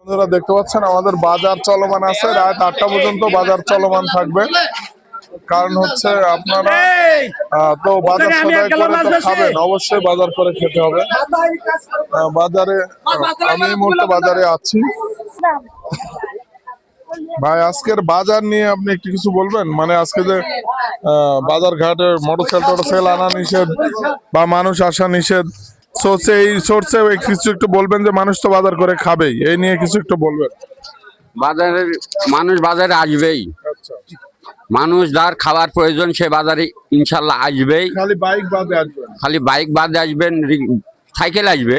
বন্ধুরা দেখতে পাচ্ছেন আমাদের বাজার চলমান আছে, রাত 8টা পর্যন্ত বাজার চলমান থাকবে। কারণ হচ্ছে আপনারা তো বাজার সদাই করে তো খাবেন, অবশ্যই বাজার করে খেতে হবে। বাজারে আমি এই মুহূর্তে বাজারে আছি। ভাই আজকের বাজার নিয়ে আপনি একটু কিছু বলবেন? মানে আজকে যে বাজার ঘাটে মোটরসাইকেল আনা নিষেধ বা মানুষ আসা নিষেধ, এই সোর্সে কিছু একটু বলবেন যে মানুষ তো বাজার করে খাবেই, এই নিয়ে কিছু একটু বলবেন। মানুষ বাজারে আসবেই। আচ্ছা, মানুষ যার খাবার প্রয়োজন সে বাজারে ইনশাল্লাহ আসবেই। খালি বাইক বাদে আসবেন? খালি বাইক বাদে আসবেন, সাইকেল আসবে,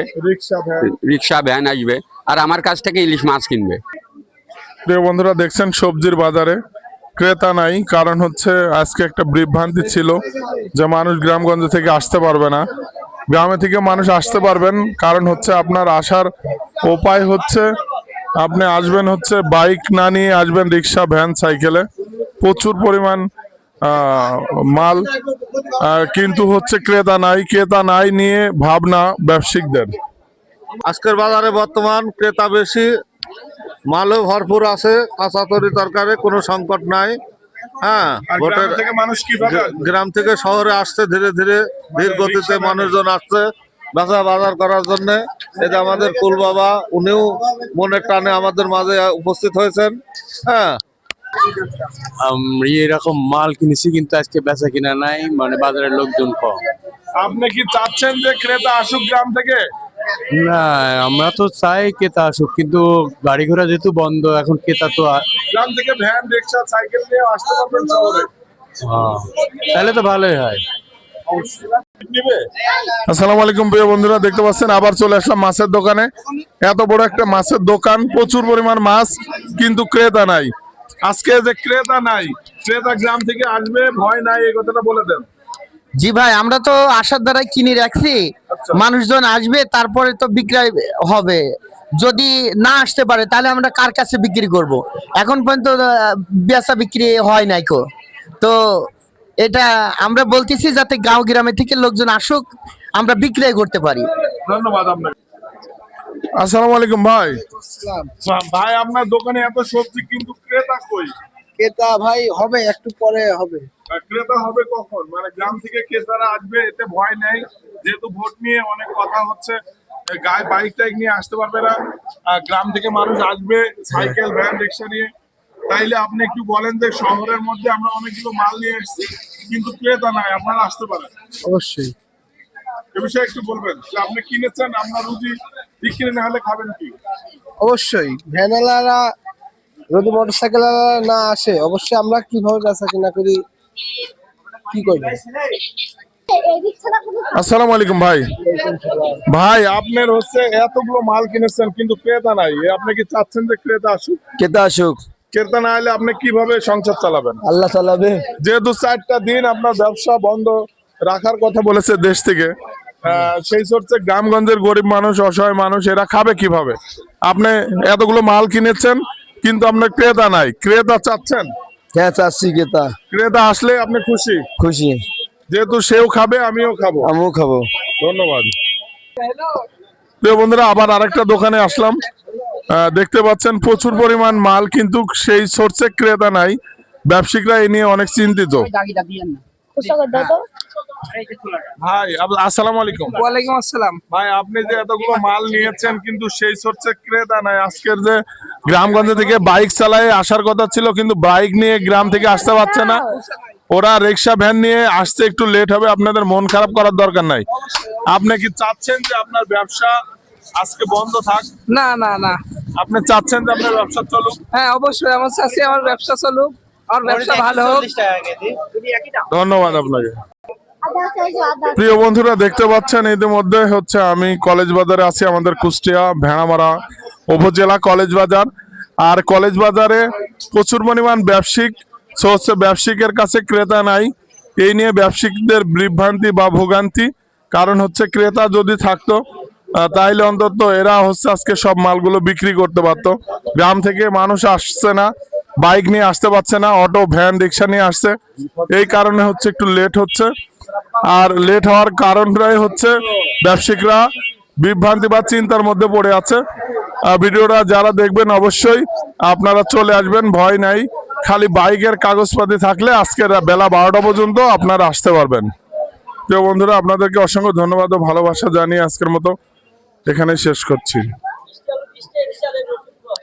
রিক্সা ভ্যান আসবে, আর আমার কাছ থেকে ইলিশ মাছ কিনবে। প্রিয় বন্ধুরা দেখছেন সবজির বাজারে ক্রেতা নাই, কারণ হচ্ছে আজকে একটা বিভ্রান্তি ছিল যে মানুষ গ্রামগঞ্জ থেকে আসতে পারবে না। গ্রামে থেকে মানুষ আসতে পারবেন, কারণ হচ্ছে আপনার আসার উপায় হচ্ছে আপনি আসবেন হচ্ছে বাইক না নিয়ে আসবেন, রিক্সা ভ্যান সাইকেলে। প্রচুর পরিমাণ মাল, কিন্তু হচ্ছে ক্রেতা নাই নিয়ে ভাবনা ব্যবসায়িকদের। আজকের বাজারে বর্তমান ক্রেতা বেশি, মালও ভরপুর আছে, কাঁচা তরকারি কোনো সংকট নাই। হ্যাঁ, গ্রাম থেকে শহরে আসছে, ধীরে ধীরে ধীর গতিতে মানুষজন আসছে বাজার করার জন্য। এই যে আমাদের কুল বাবা, উনিও মনের টানে আমাদের মাঝে উপস্থিত হয়েছেন। হ্যাঁ, এরকম মাল কিনেছি, কিন্তু আজকে বেচা কিনা নাই, মানে বাজারের লোকজন কম। আপনি কি চাচ্ছেন যে ক্রেতা আসুক গ্রাম থেকে? না, আমরা তো চাই ক্রেতা আসুক, কিন্তু গাড়ি ঘোড়া যেহেতু বন্ধ, এখন ক্রেতা তো গ্রাম থেকে ভ্যান রিক্সা সাইকেল নিয়ে আসতে পারবেন শহরে। তাহলে তো ভালোই হয়। আসসালামু আলাইকুম প্রিয় বন্ধুরা, দেখতে পাচ্ছেন আবার চলে আসলাম মাছের দোকানে। এত বড় একটা মাছের দোকান, প্রচুর পরিমাণ মাছ, কিন্তু ক্রেতা নাই। আজকে যে ক্রেতা নাই, ক্রেতা গ্রাম থেকে আসবে, ভয় নাই, এই কথাটা বলে দেন। জি ভাই, আমরা তো আশার দ্বারাই কিনে রাখছি। মানুষজন আসবে, তারপরে তো বিক্রয় হবে। যদি না আসতে পারে তাহলে আমরা কার কাছে বিক্রি করব? এখন পর্যন্ত বেচা বিক্রি হয় নাই কো। তো এটা আমরা বলতেছি যাতে গাঁও গ্রামে থেকে লোকজন আসুক, আমরা বিক্রয় করতে পারি। ধন্যবাদ আপনাকে। আসসালামু আলাইকুম ভাই। ভাই আপনার দোকানে এত সবজি, কিন্তু ক্রেতা কই? ক্রেতা ভাই হবে, একটু পরে হবে। ক্রেতা হবে কখন? মানে গ্রাম থেকে ক্রেতারা আসবে, এতে ভয় নেই, যেহেতু ভোট নিয়ে অনেক কথা হচ্ছে, গায়ে বাইক টাইক নিয়ে আসতে পারবে না। গ্রাম থেকে মানুষ আসবে সাইকেল ভ্যান রিক্সা নিয়ে। তাইলে আপনি একটু বলেন যে শহরের মধ্যে আমরা অনেকগুলো মাল নিয়ে এসেছি, কিন্তু ক্রেতা নাই, আপনারা আসতে পারেন? অবশ্যই এ বিষয়ে একটু বলবেন যে আপনি কিনেছেন, আপনার রুজি বিক্রি না হলে খাবেন কি? অবশ্যই ভ্যানওয়ালারা যদি মোটরসাইকেল না আসে, অবশ্যই আমরা কিভাবে বেচা কিনা করি, কি করব? আসসালামু আলাইকুম ভাই। ভাই আপনার হচ্ছে এতগুলো মাল কিনেছেন, কিন্তু ক্রেতা নাই, আপনি কি চাচ্ছেন যে ক্রেতা আসুক? ক্রেতা আসুক। ক্রেতা না হলে আপনি কিভাবে সংসার চালাবেন? আল্লাহ চালাবে। যেহেতু 4টা দিন আপনার ব্যবসা বন্ধ রাখার কথা বলেছে দেশ থেকে, সেই সরছে গ্রামগঞ্জের গরিব মানুষ, অসহায় মানুষ, এরা খাবে কিভাবে? আপনি এতগুলো মাল কিনেছেন, কিন্তু আপনার ক্রেতা নাই, ক্রেতা চাচ্ছেন? হ্যাঁ চাচ্ছি ক্রেতা। ক্রেতা আসলে আপনি খুশি? খুশি। যেহেতু সেও খাবে, আমিও খাবো। আমিও খাবো। ধন্যবাদ। প্রিয় বন্ধুরা, আবার আরেকটা দোকানে আসলাম। দেখতে পাচ্ছেন প্রচুর পরিমাণ মাল, কিন্তু সেই সোর্সে ক্রেতা নাই। ব্যবসায়িকরা এই নিয়ে অনেক চিন্তিত। ভাই আসসালামু আলাইকুম। ওয়ালাইকুম আসসালাম। ভাই আপনি যে এতগুলো মাল নিয়েছেন, কিন্তু সেই সোর্সে ক্রেতা নাই। আজকের যে গ্রামগঞ্জ থেকে বাইক চালায় আসার কথা ছিল, কিন্তু বাইক নিয়ে গ্রাম থেকে আসতে পারছে না, ওরা রিক্সা ভ্যান নিয়ে আসতে একটু লেট হবে। আপনাদের মন খারাপ করার দরকার নাই। আপনি কি চাচ্ছেন যে আপনার ব্যবসা আজকে বন্ধ থাক? না না না, আপনি চাচ্ছেন যে আপনার ব্যবসা চলুক? হ্যাঁ অবশ্যই, আমার চাচ্ছি আমার ব্যবসা চলুক, আমার ব্যবসা ভালো হোক। ধন্যবাদ আপনাকে। প্রিয় বন্ধুরা দেখতে পাচ্ছেন ইতিমধ্যে হচ্ছে আমি কলেজ বাজারে আছি, আমাদের কুষ্টিয়া ভেড়ামারা উপজেলা কলেজ বাজার। আর কলেজ বাজারে প্রচুর পরিমাণ ব্যবসায়িক, হচ্ছে ব্যবসায়িকের কাছে ক্রেতা নাই। এই নিয়ে ব্যবসায়িকদের বিভ্রান্তি বা ভোগান্তি। কারণ হচ্ছে ক্রেতা যদি থাকতো, তাইলে অন্তত এরা হচ্ছে আজকে সব মালগুলো বিক্রি করতে পারতো। গ্রাম থেকে মানুষ আসছে না, বাইক নিয়ে আসতে পারছে না, অটো ভ্যান রিক্সা নিয়ে আসছে। এই কারণে হচ্ছে একটু লেট হচ্ছে। আর লেট হওয়ার কারণটাই হচ্ছে ব্যবসায়িকরা বিভ্রান্তি বা চিন্তার মধ্যে পড়ে আছে। ভিডিওটা যারা দেখবেন অবশ্যই আপনারা চলে আসবেন, ভয় নাই। খালি বাইকের কাগজপাতি থাকলে আজকের বেলা 12টা পর্যন্ত আপনারা আসতে পারবেন। প্রিয় বন্ধুরা, আপনাদেরকে অসংখ্য ধন্যবাদ ও ভালোবাসা জানিয়ে আজকের মতো এখানে শেষ করছি।